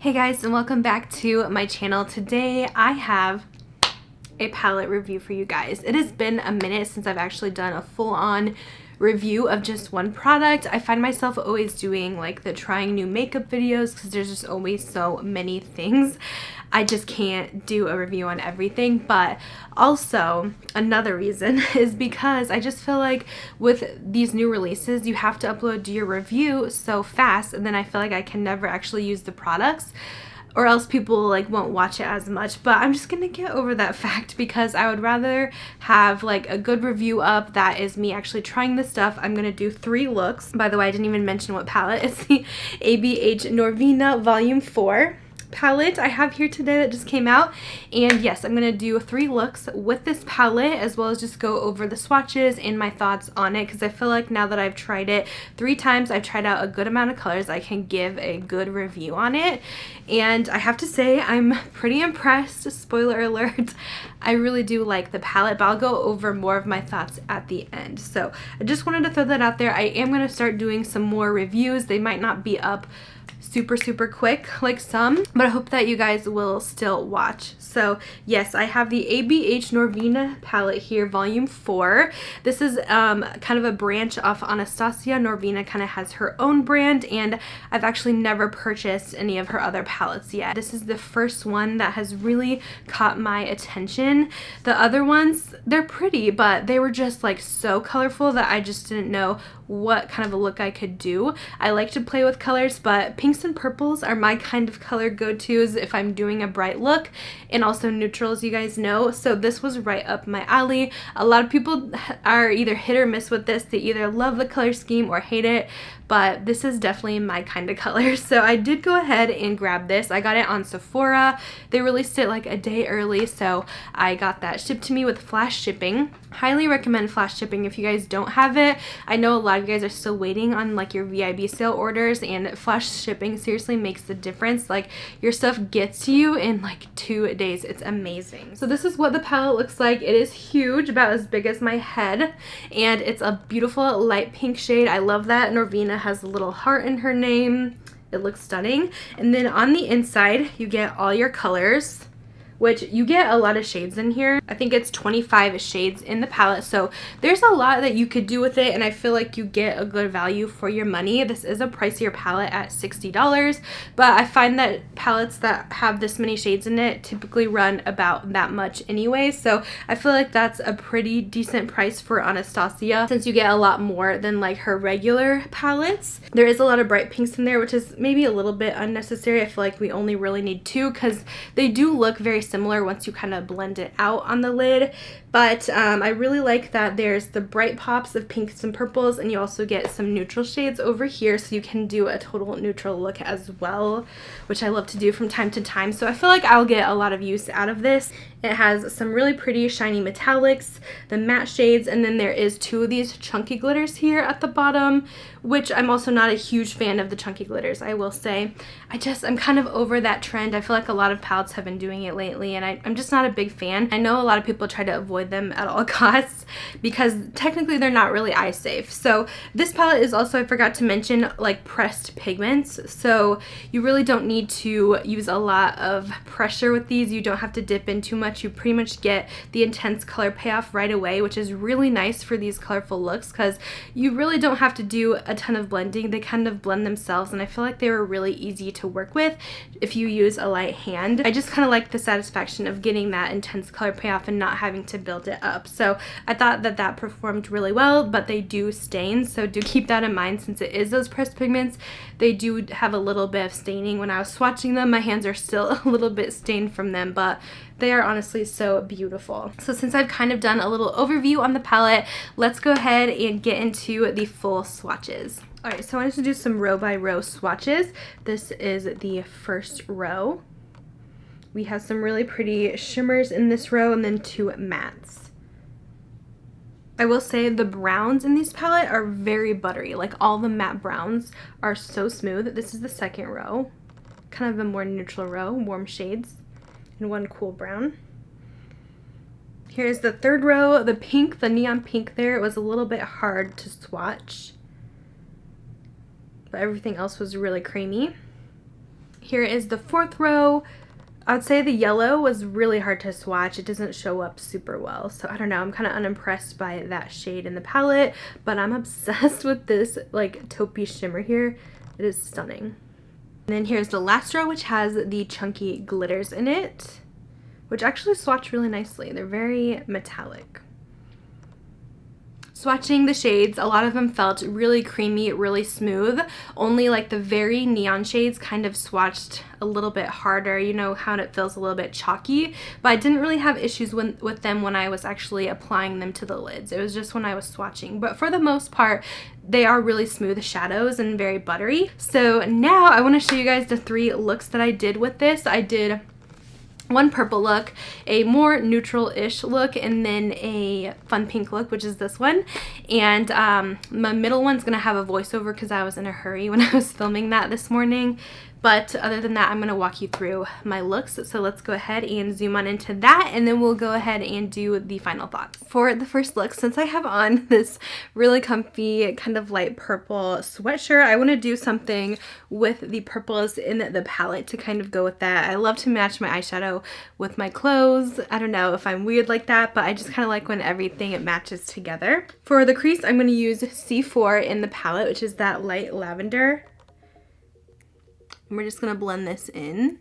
Hey guys, and welcome back to my channel. Today I have a palette review for you guys. It has been a minute since I've actually done a full-on review of just one product. I find myself always doing like the trying new makeup videos because there's just always so many things. I just can't do a review on everything, but also another reason is because I just feel like with these new releases, you have to upload your review so fast, and then I feel like I can never actually use the products, or else people like won't watch it as much. But I'm just gonna get over that fact because I would rather have like a good review up that is me actually trying this stuff. I'm gonna do 3 looks. By the way, I didn't even mention what palette. It's the Abh Norvina Volume 4 palette I have here today that just came out. And yes, I'm gonna do 3 looks with this palette, as well as just go over the swatches and my thoughts on it, because I feel like now that I've tried it 3 times, I've tried out a good amount of colors, I can give a good review on it. And I have to say I'm pretty impressed. Spoiler alert, I really do like the palette, but I'll go over more of my thoughts at the end. So I just wanted to throw that out there. I am going to start doing some more reviews. They might not be up super quick like some, but I hope that you guys will still watch. So yes, I have the Abh Norvina palette here, volume 4. This is kind of a branch off Anastasia. Norvina kind of has her own brand, and I've actually never purchased any of her other palettes yet. This is the first one that has really caught my attention. The other ones, they're pretty, but they were just like so colorful that I just didn't know what kind of a look I could do. I like to play with colors, but pinks and purples are my kind of color go-tos if I'm doing a bright look, and also neutrals, you guys know. So this was right up my alley. A lot of people are either hit or miss with this. They either love the color scheme or hate it, but this is definitely my kind of color. So I did go ahead and grab this. I got it on Sephora. They released it like a day early, so I got that shipped to me with flash shipping. Highly recommend flash shipping if you guys don't have it. I know a lot of you guys are still waiting on like your VIB sale orders, and flash shipping seriously makes the difference. Like, your stuff gets to you in like 2 days. It's amazing. So this is what the palette looks like. It is huge, about as big as my head, and it's a beautiful light pink shade. I love that Norvina has a little heart in her name. It looks stunning. And then on the inside you get all your colors, which you get a lot of shades in here. I think it's 25 shades in the palette, so there's a lot that you could do with it, and I feel like you get a good value for your money. This is a pricier palette at $60, but I find that palettes that have this many shades in it typically run about that much anyway, so I feel like that's a pretty decent price for Anastasia, since you get a lot more than like her regular palettes. There is a lot of bright pinks in there, which is maybe a little bit unnecessary. I feel like we only really need 2 because they do look very similar once you kind of blend it out on the lid. But I really like that there's the bright pops of pinks and purples, and you also get some neutral shades over here, so you can do a total neutral look as well, which I love to do from time to time. So I feel like I'll get a lot of use out of this. It has some really pretty shiny metallics, the matte shades, and then there is 2 of these chunky glitters here at the bottom, which I'm also not a huge fan of the chunky glitters, I will say. I'm kind of over that trend. I feel like a lot of palettes have been doing it lately, and I'm just not a big fan. I know a lot of people try to avoid them at all costs because technically they're not really eye safe. So this palette is also, I forgot to mention, like pressed pigments, so you really don't need to use a lot of pressure with these. You don't have to dip in too much. You pretty much get the intense color payoff right away, which is really nice for these colorful looks because you really don't have to do a ton of blending. They kind of blend themselves, and I feel like they were really easy to work with if you use a light hand. I just kind of like the satisfaction of getting that intense color payoff and not having to build it up. So I thought that that performed really well, but they do stain, so do keep that in mind. Since it is those pressed pigments, they do have a little bit of staining. When I was swatching them, my hands are still a little bit stained from them, but they are honestly so beautiful. So since I've kind of done a little overview on the palette, let's go ahead and get into the full swatches. Alright, so I wanted to do some row by row swatches. This is the first row. We have some really pretty shimmers in this row, and then 2 mattes. I will say the browns in this palette are very buttery. Like, all the matte browns are so smooth. This is the second row, kind of a more neutral row, warm shades, and 1 cool brown. Here's the third row. The pink, the neon pink there, it was a little bit hard to swatch, but everything else was really creamy. Here is the fourth row. I'd say the yellow was really hard to swatch. It doesn't show up super well. So I don't know, I'm kind of unimpressed by that shade in the palette, but I'm obsessed with this like taupey shimmer here. It is stunning. And then here's the last row, which has the chunky glitters in it, which actually swatch really nicely. They're very metallic. Swatching the shades, a lot of them felt really creamy, really smooth. Only like the very neon shades kind of swatched a little bit harder. You know how it feels a little bit chalky, but I didn't really have issues with them when I was actually applying them to the lids. It was just when I was swatching. But for the most part, they are really smooth shadows and very buttery. So now I want to show you guys the 3 looks that I did with this. I did one purple look, a more neutral-ish look, and then a fun pink look, which is this one. And my middle one's gonna have a voiceover because I was in a hurry when I was filming that this morning. But other than that, I'm gonna walk you through my looks. So let's go ahead and zoom on into that, and then we'll go ahead and do the final thoughts. For the first look, since I have on this really comfy kind of light purple sweatshirt, I want to do something with the purples in the palette to kind of go with that. I love to match my eyeshadow with my clothes. I don't know if I'm weird like that, but I just kind of like when everything matches together. For the crease, I'm going to use C4 in the palette, which is that light lavender. And we're just going to blend this in.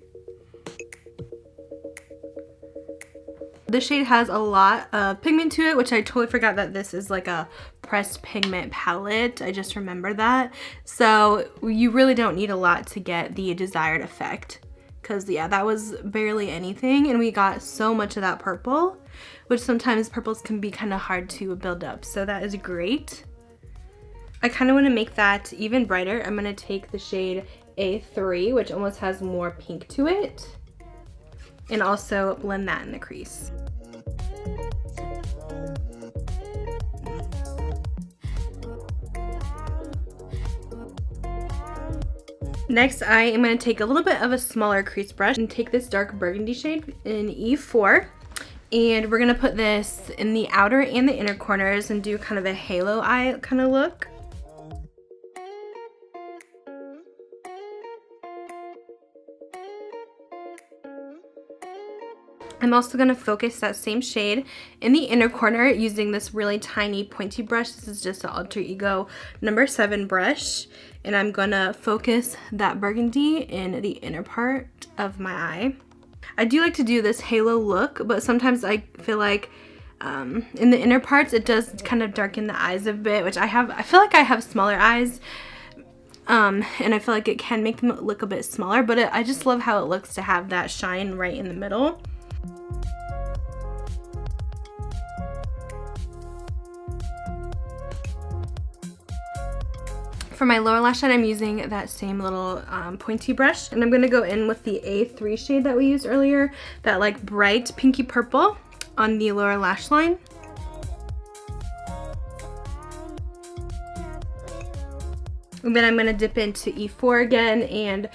The shade has a lot of pigment to it, which I totally forgot that this is like a pressed pigment palette. I just remembered that. So you really don't need a lot to get the desired effect. Because yeah, that was barely anything, and we got so much of that purple, which sometimes purples can be kind of hard to build up. So that is great. I kind of want to make that even brighter. I'm going to take the shade A3, which almost has more pink to it, and also blend that in the crease. Next, I am going to take a little bit of a smaller crease brush and take this dark burgundy shade in E4, and we're going to put this in the outer and the inner corners and do kind of a halo eye kind of look. I'm also going to focus that same shade in the inner corner using this really tiny pointy brush. This is just an Alter Ego number 7 brush. And I'm going to focus that burgundy in the inner part of my eye. I do like to do this halo look, but sometimes I feel like in the inner parts it does kind of darken the eyes a bit, which I feel like I have smaller eyes. And I feel like it can make them look a bit smaller, but I just love how it looks to have that shine right in the middle. For my lower lash line, I'm using that same little pointy brush, and I'm going to go in with the A3 shade that we used earlier, that like bright pinky purple on the lower lash line. And then I'm going to dip into E4 again and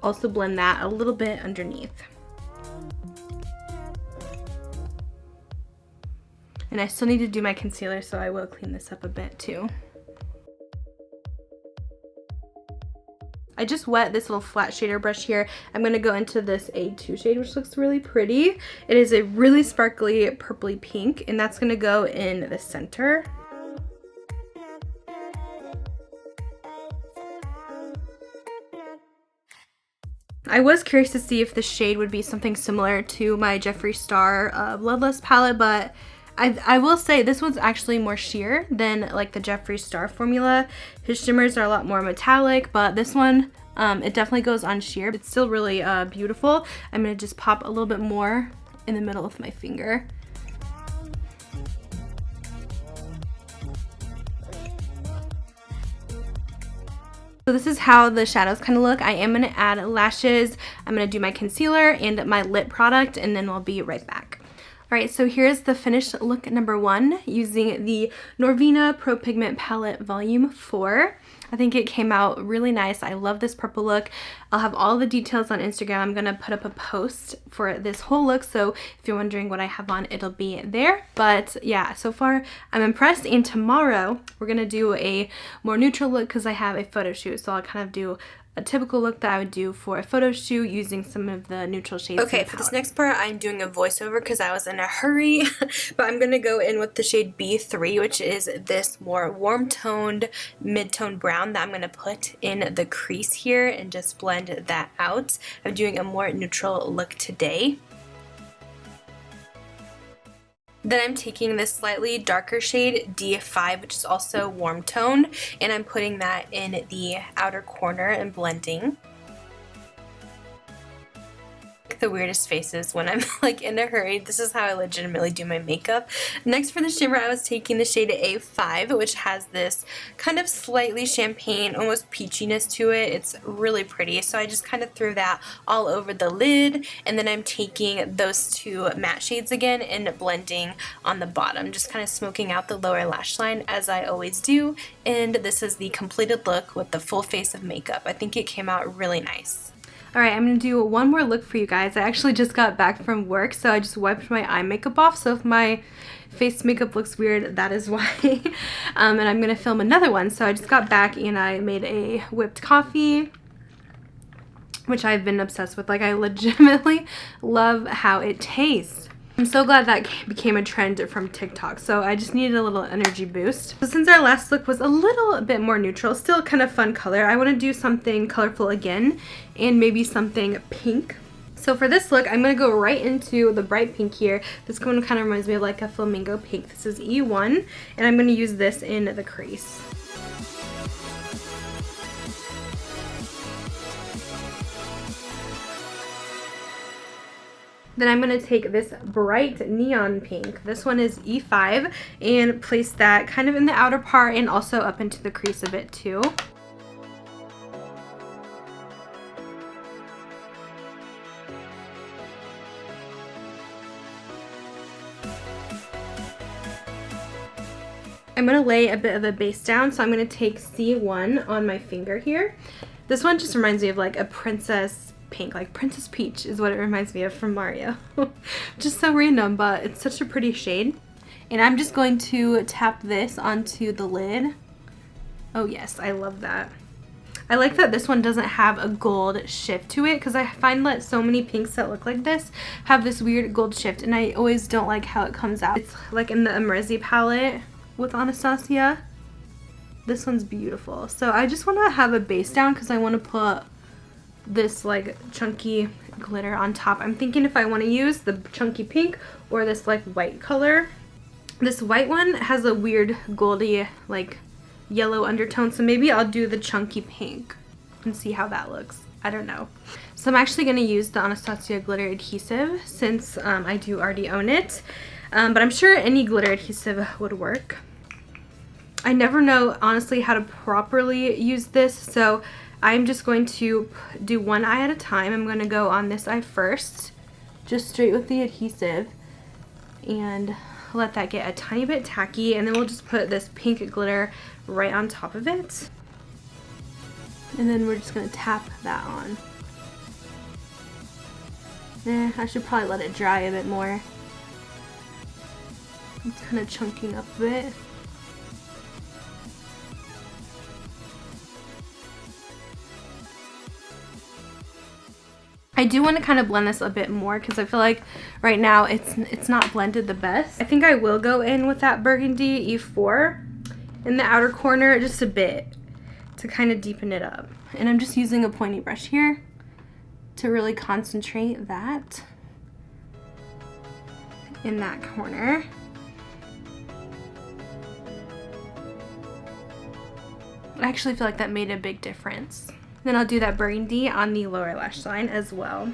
also blend that a little bit underneath. And I still need to do my concealer, so I will clean this up a bit too. I just wet this little flat shader brush here. I'm going to go into this A2 shade, which looks really pretty. It is a really sparkly purpley pink, and that's going to go in the center. I was curious to see if the shade would be something similar to my Jeffree Star Bloodlust palette, but I will say this one's actually more sheer than like the Jeffree Star formula. His shimmers are a lot more metallic, but this one, it definitely goes on sheer. It's still really beautiful. I'm going to just pop a little bit more in the middle with my finger. So this is how the shadows kind of look. I am going to add lashes. I'm going to do my concealer and my lip product, and then we'll be right back. Alright, so here's the finished look number 1 using the Norvina Pro Pigment Palette Volume 4. I think it came out really nice. I love this purple look. I'll have all the details on Instagram. I'm going to put up a post for this whole look, so if you're wondering what I have on, it'll be there. But yeah, so far I'm impressed, and tomorrow we're going to do a more neutral look because I have a photo shoot, so I'll kind of do a typical look that I would do for a photo shoot using some of the neutral shades. Okay, for this next part, I'm doing a voiceover because I was in a hurry, but I'm going to go in with the shade B3, which is this more warm-toned, mid-tone brown that I'm going to put in the crease here and just blend that out. I'm doing a more neutral look today. Then I'm taking this slightly darker shade, D5, which is also warm tone, and I'm putting that in the outer corner and blending. The weirdest faces when I'm like in a hurry. This is how I legitimately do my makeup. Next for the shimmer, I was taking the shade A5, which has this kind of slightly champagne, almost peachiness to it. It's really pretty. So I just kind of threw that all over the lid, and then I'm taking those two matte shades again and blending on the bottom, just kind of smoking out the lower lash line as I always do. And this is the completed look with the full face of makeup. I think it came out really nice. Alright, I'm going to do one more look for you guys. I actually just got back from work, so I just wiped my eye makeup off. So if my face makeup looks weird, that is why. And I'm going to film another one. So I just got back and I made a whipped coffee, which I've been obsessed with. Like, I legitimately love how it tastes. I'm so glad that became a trend from TikTok, so I just needed a little energy boost. So since our last look was a little bit more neutral, still kind of fun color, I want to do something colorful again, and maybe something pink. So for this look, I'm going to go right into the bright pink here. This one kind of reminds me of like a flamingo pink. This is E1, and I'm going to use this in the crease. Then I'm going to take this bright neon pink, this one is E5, and place that kind of in the outer part and also up into the crease a bit too. I'm going to lay a bit of a base down, so I'm going to take C1 on my finger here. This one just reminds me of like a princess pink, like Princess Peach is what it reminds me of from Mario. Just so random, but it's such a pretty shade. And I'm just going to tap this onto the lid. Oh yes, I love that. I like that this one doesn't have a gold shift to it, because I find that so many pinks that look like this have this weird gold shift, and I always don't like how it comes out. It's like in the Amrezi palette with Anastasia. This one's beautiful. So I just want to have a base down because I want to put this like chunky glitter on top. I'm thinking if I want to use the chunky pink or this like white color. This white one has a weird goldy like yellow undertone, so maybe I'll do the chunky pink and see how that looks. I don't know. So I'm actually going to use the Anastasia glitter adhesive since I do already own it, but I'm sure any glitter adhesive would work. I never know honestly how to properly use this, so I'm just going to do one eye at a time. I'm going to go on this eye first, just straight with the adhesive, and let that get a tiny bit tacky, and then we'll just put this pink glitter right on top of it. And then we're just going to tap that on. I should probably let it dry a bit more. It's kind of chunking up a bit. I do want to kind of blend this a bit more because I feel like right now it's not blended the best. I think I will go in with that burgundy E4 in the outer corner just a bit to kind of deepen it up. And I'm just using a pointy brush here to really concentrate that in that corner. I actually feel like that made a big difference. Then I'll do that burgundy on the lower lash line as well.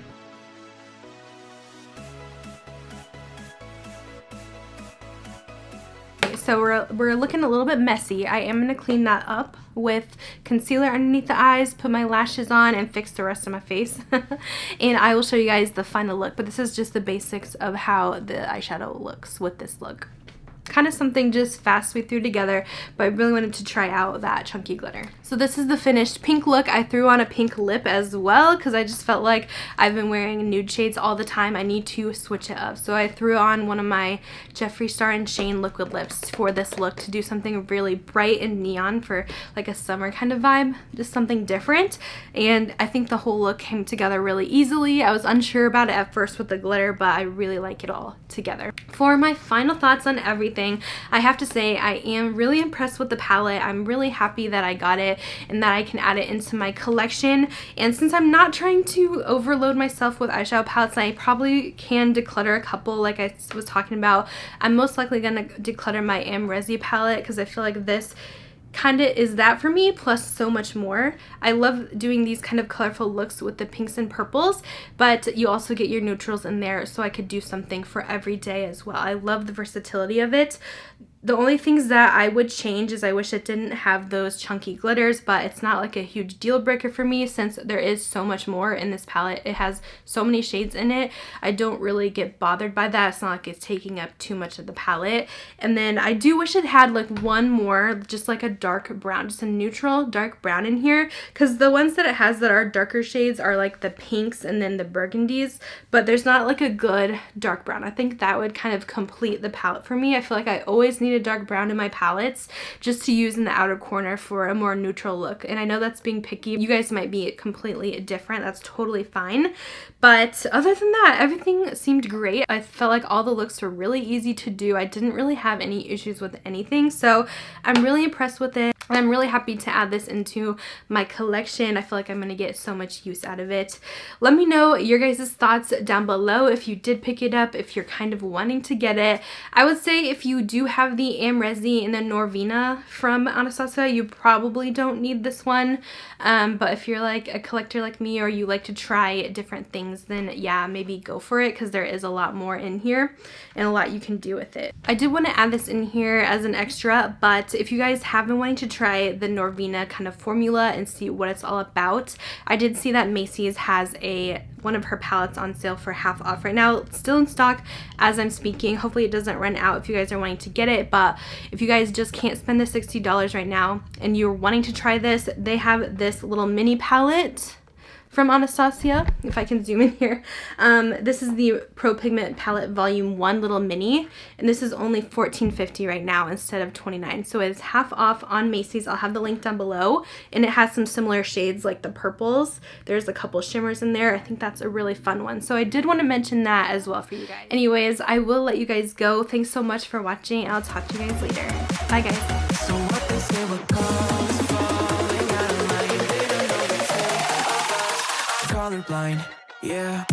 Okay, so we're looking a little bit messy. I am going to clean that up with concealer underneath the eyes, put my lashes on, and fix the rest of my face. And I will show you guys the final look, but this is just the basics of how the eyeshadow looks with this look. Kind kind of something just fast we threw together, but I really wanted to try out that chunky glitter. So this is the finished pink look. I threw on a pink lip as well because I just felt like I've been wearing nude shades all the time. I need to switch it up. So I threw on one of my Jeffree Star and Shane liquid lips for this look to do something really bright and neon for like a summer kind of vibe, just something different. And I think the whole look came together really easily. I was unsure about it at first with the glitter, but I really like it all together. For my final thoughts on everything, I have to say I am really impressed with the palette. I'm really happy that I got it and that I can add it into my collection. And since I'm not trying to overload myself with eyeshadow palettes, I probably can declutter a couple like I was talking about. I'm most likely going to declutter my Amrezi palette because I feel like this kind of is that for me, plus so much more. I love doing these kind of colorful looks with the pinks and purples, but you also get your neutrals in there, so I could do something for every day as well. I love the versatility of it. The only things that I would change is I wish it didn't have those chunky glitters, but it's not like a huge deal breaker for me since there is so much more in this palette. It has so many shades in it. I don't really get bothered by that. It's not like it's taking up too much of the palette. And then I do wish it had like one more, just like a dark brown, just a neutral dark brown in here, because the ones that it has that are darker shades are like the pinks and then the burgundies, but there's not like a good dark brown. I think that would kind of complete the palette for me. I feel like I always need a dark brown in my palettes just to use in the outer corner for a more neutral look. And I know that's being picky. You guys might be completely different. That's totally fine. But other than that, everything seemed great. I felt like all the looks were really easy to do. I didn't really have any issues with anything. So I'm really impressed with it. I'm really happy to add this into my collection. I feel like I'm going to get so much use out of it. Let me know your guys' thoughts down below if you did pick it up, if you're kind of wanting to get it. I would say if you do have the Amrezi and the Norvina from Anastasia, you probably don't need this one. But if you're like a collector like me or you like to try different things, then yeah, maybe go for it because there is a lot more in here and a lot you can do with it. I did want to add this in here as an extra, but if you guys have been wanting to try the Norvina kind of formula and see what it's all about, I did see that Macy's has one of her palettes on sale for half off right now. It's still in stock as I'm speaking. Hopefully it doesn't run out if you guys are wanting to get it, but if you guys just can't spend the $60 right now and you're wanting to try this, they have this little mini palette from Anastasia, if I can zoom in here. This is the Pro Pigment Palette Volume 1 Little Mini, and this is only $14.50 right now instead of $29. So it's half off on Macy's. I'll have the link down below, and it has some similar shades like the purples. There's a couple shimmers in there. I think that's a really fun one. So I did want to mention that as well for you guys. Anyways, I will let you guys go. Thanks so much for watching, and I'll talk to you guys later. Bye, guys. So what they say what comes falling out of line, they don't know they say colorblind, yeah.